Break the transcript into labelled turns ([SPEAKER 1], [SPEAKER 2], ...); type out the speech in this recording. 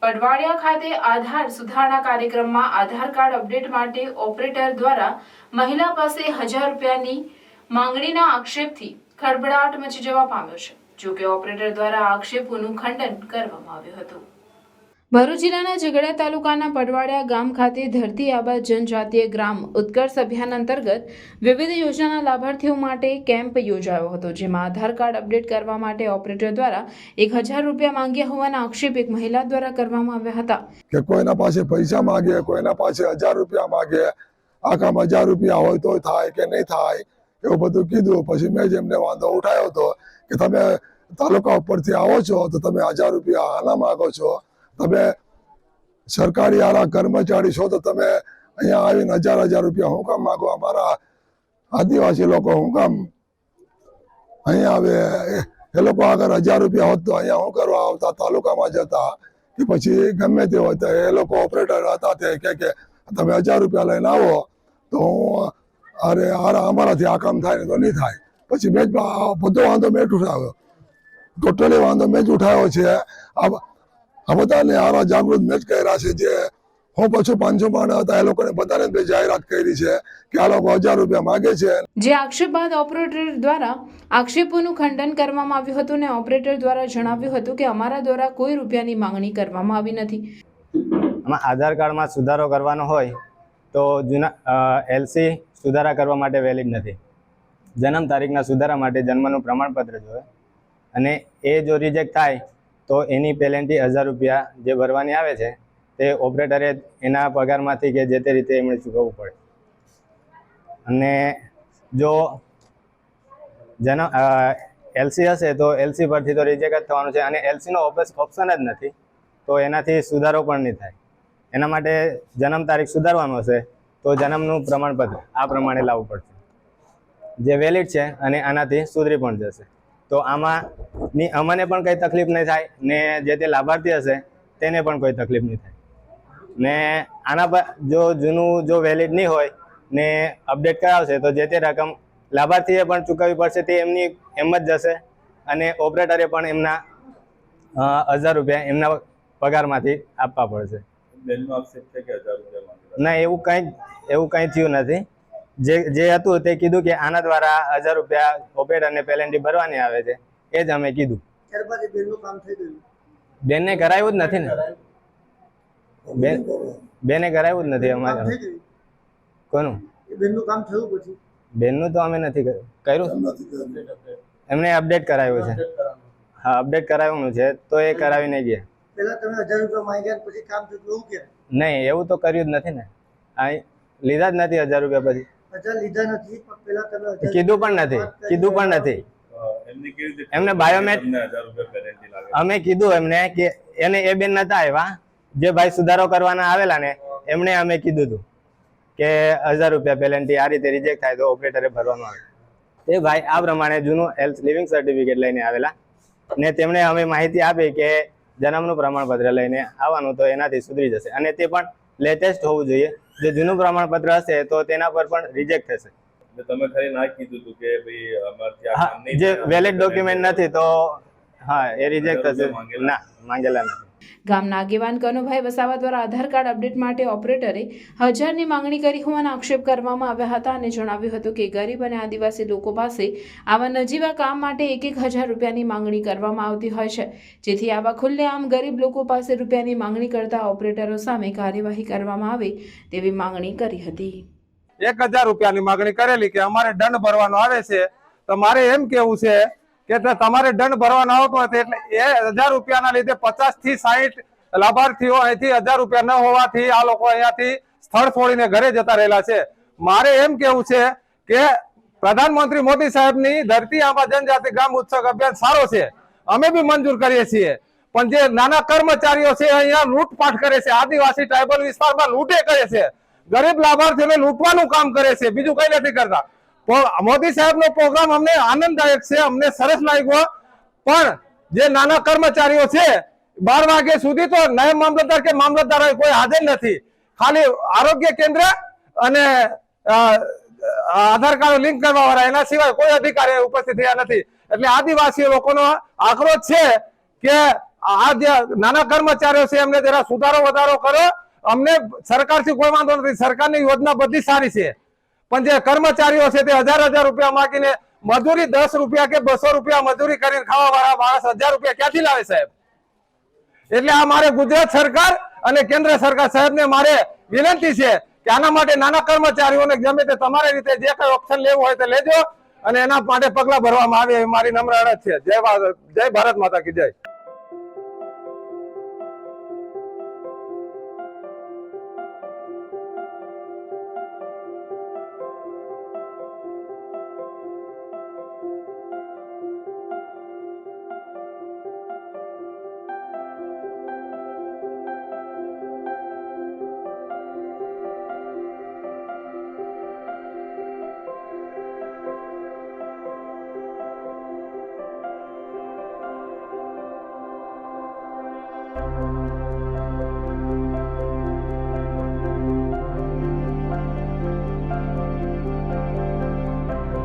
[SPEAKER 1] પડવાડિયા ખાતે આધાર સુધારણા કાર્યક્રમમાં આધાર કાર્ડ અપડેટ માટે ઓપરેટર દ્વારા મહિલા પાસે 1000 રૂપિયાની માંગણીના આક્ષેપથી ખળભળાટ મચી જવા પામ્યો છે। જો કે ઓપરેટર દ્વારા આક્ષેપોનું ખંડન કરવામાં આવ્યું હતું। ભરૂચ જિલ્લાના ઝઘડા તાલુકાના પડવાડિયા ગામ ખાતે ધરતી આબા જનજાતીય ગ્રામ ઉત્કર્ષ અભિયાન અંતર્ગત વિવિધ યોજનાના લાભાર્થીઓ માટે કેમ્પ યોજાયો હતો, જેમાં આધાર કાર્ડ અપડેટ કરવા માટે ઓપરેટર દ્વારા 1000 રૂપિયા માંગ્યા હોવાના આક્ષેપ એક મહિલા દ્વારા કરવામાં આવ્યા હતા
[SPEAKER 2] કે કોઈના પાસે પૈસા માંગે, કોઈના પાસે 1000 રૂપિયા માંગે, આ કામ 1000 રૂપિયા હોય તો થાય કે નહીં થાય એવું બધું કીધું। પછી મેં જેમને વાંધો ઉઠાવ્યો હતો કે તમે તાલુકા ઉપરથી આવો છો તો તમે 1000 રૂપિયા આના માંગો છો, તમે સરકારી આરા કર્મચારી છો તો તમે અહીંયા આવીને 1000 રૂપિયા હું કામ માંગો? અમારા આદિવાસી લોકો હું કામ અહીંયા આવે? એ લોકો આગળ 1000 રૂપિયા હોત તો અહીંયા હું કરવા આવતા? તાલુકામાં જતા કે પછી ગમે તે હોય તો એ લોકો ઓપરેટર હતા તે કે તમે 1000 રૂપિયા લઈને આવો તો હું અમારાથી આ કામ થાય ને તો નહીં થાય। પછી મેં બધો વાંધો મેં જ ઉઠાવ્યો, ટોટલી વાંધો મેં જ ઉઠાવ્યો છે। આ બધાને આરા જાગૃત મેં જ કર્યા છે। જે હું પછી 500 માણસ હતા એ લોકોને બધાને મેં જાહેરાત કરી છે કે આ લોકો 1000 રૂપિયા માંગે છે।
[SPEAKER 1] જે આક્ષેપ બાદ ઓપરેટર દ્વારા આક્ષેપોનું ખંડન કરવામાં આવ્યું હતું અને ઓપરેટર દ્વારા જણાવ્યું હતું કે અમારા દ્વારા કોઈ રૂપિયાની માંગણી કરવામાં આવી નથી।
[SPEAKER 3] આમાં આધાર કાર્ડમાં સુધારો કરવાનો હોય તો જૂના એલસી સુધારા કરવા માટે વેલિડ નથી। જન્મ તારીખના સુધારા માટે જન્મનું પ્રમાણપત્ર જોઈએ અને એ જો રિજેક્ટ થાય તો એની પેનલ્ટી 1000 રૂપિયા જે ભરવાની આવે છે તે ઓપરેટરે એના પગારમાંથી કે જે તે રીતે એમણે ચૂકવવું પડે। અને જો એલસી હશે તો એલસી પરથી તો રિજેક્ટ જ થવાનું છે અને એલસીનો ઓપ્શન જ નથી તો એનાથી સુધારો પણ નહીં થાય। એના માટે જન્મ તારીખ સુધારવાનું હશે તો જન્મનું પ્રમાણપત્ર આ પ્રમાણે લાવવું પડશે જે વેલિડ છે અને આનાથી સુધરી પણ જશે। તો આમાં અમને પણ કંઈ તકલીફ નહીં થાય ને જે તે લાભાર્થી હશે તેને પણ કોઈ તકલીફ નહીં થાય ને આના પર જો જો વેલિડ નહીં હોય ને અપડેટ કરાવશે તો જે તે રકમ લાભાર્થીએ પણ ચૂકવવી પડશે, તે એમની એમ જ જશે અને ઓપરેટરે પણ એમના 1000 રૂપિયા એમના પગારમાંથી આપવા પડશે। ના, એવું કંઈ થયું નથી। જે હતું તે કીધું કે આના દ્વારા 1000 રૂપિયા ઓપરેટરને પેનલ્ટી ભરવાની આવે છે, એ જ અમે કીધું। બેનને કરાવ્યું જ નથી ને, બેને કરાવ્યું જ નથી અમારે। કોનું બેનનું તો અમે નથી કર્યું, એમને અપડેટ કરાવ્યું છે। હા, અપડેટ કરાવવાનું છે તો એ કરાવી નહીં ગયા। નહીં, એવું તો કર્યું જ નથી ને, લીધા જ નથી 1000 રૂપિયા। પછી કીધું પણ નથી એમને બાયોમેટ્રિક અમે કીધું એમને કે એને એ બેન નતા આવ્યા, જે ભાઈ સુધારો કરવાના આવેલા ને એમણે અમે કીધું હતું કે 1000 રૂપિયા પેનલ્ટી આ રીતે રિજેક્ટ થાય તો ઓપરેટરે ભરવાનું આવે। તે ભાઈ આ પ્રમાણે જૂનું લિવિંગ સર્ટિફિકેટ લઈને આવેલા ને તેમણે અમે માહિતી આપી કે જન્મનું પ્રમાણપત્ર લઈને આવવાનું તો એનાથી સુધરી જશે અને તે પણ લેટેસ્ટ હોવું જોઈએ। જો જૂનું પ્રમાણપત્ર હશે તો તેના પર પણ રિજેક્ટ થશે।
[SPEAKER 4] તમે ખરી ના કીધું હતું કે ભાઈ અમારથી આ કામ નહીં,
[SPEAKER 3] જે વેલિડ ડોક્યુમેન્ટ નથી તો હા એ રિજેક્ટ થશે। ના, માંગેલા નથી।
[SPEAKER 1] ગામના આગેવાન કનુભાઈ વસાવા દ્વારા આધાર કાર્ડ અપડેટ માટે ઓપરેટરે 1000ની માંગણી કરી હોવાના આક્ષેપ કરવામાં આવ્યા હતા અને જણાવ્યું હતું કે ગરીબ અને આદિવાસી લોકો પાસે આવા નજીવા કામ માટે 1000 રૂપિયાની માંગણી કરવામાં આવતી હોય છે, જેથી આવા ખુલ્લેઆમ ગરીબ લોકો પાસે રૂપિયાની માંગણી કરતા ઓપરેટરો સામે કાર્યવાહી કરવામાં આવે તેવી માંગણી કરી હતી।
[SPEAKER 5] 1000 રૂપિયાની માંગણી કરેલી કે અમારે દંડ ભરવાનો આવે છે તો મારે એમ કેવું છે કે તમારે દંડ ભરવાનો આવતો હોય એટલે એ 1000 રૂપિયાના લીધે 50 થી 60 લાભાર્થીઓ અહીંથી 1000 રૂપિયા ન હોવાથી આ લોકો અહીંયાથી સ્થળ છોડીને ઘરે જતા રહેલા છે। મારે એમ કેવું છે કે પ્રધાનમંત્રી મોદી સાહેબની ધરતી આબા જનજાતિ ગ્રામ ઉત્સવ અભિયાન સારો છે, અમે બી મંજૂર કરીએ છીએ, પણ જે નાના કર્મચારીઓ છે અહીંયા લૂંટપાટ કરે છે, આદિવાસી ટ્રાઇબલ વિસ્તારમાં લૂંટે કરે છે, ગરીબ લાભાર્થીઓને લૂંટવાનું કામ કરે છે, બીજું કઈ નથી કરતા। મોદી સાહેબનો પ્રોગ્રામ અમને આનંદદાયક છે, અમને સરસ લાગ્યો, પણ જે નાના કર્મચારીઓ છે 12 વાગ્યા સુધી તો નાયબ મામલતદાર કે મામલતદાર કોઈ હાજર નથી, ખાલી આરોગ્ય કેન્દ્ર અને આધાર કાર્ડ લિંક કરવા વાળા, એના સિવાય કોઈ અધિકારી ઉપસ્થિત થયા નથી। એટલે આદિવાસી લોકોનો આક્રોશ છે કે આ જે નાના કર્મચારીઓ છે એમને જરા સુધારો વધારો કરો. અમને સરકારથી કોઈ વાંધો નથી, સરકારની યોજના બધી સારી છે, પણ જે કર્મચારીઓ છે તે હજાર રૂપિયા માગીને મજૂરી 10 રૂપિયા કે 200 રૂપિયા મજૂરી કરીને ખાવા વાળા માણસ 1000 રૂપિયા ક્યાંથી લાવે સાહેબ? એટલે આ મારે ગુજરાત સરકાર અને કેન્દ્ર સરકાર સાહેબને મારે વિનંતી છે કે આના માટે નાના કર્મચારીઓને ગમે તે તમારી રીતે જે કઈ ઓપ્શન લેવું હોય તે લેજો અને એના માટે પગલા ભરવામાં આવે એવી મારી નમ્ર અરજ છે. જય ભારત માતા કી જય.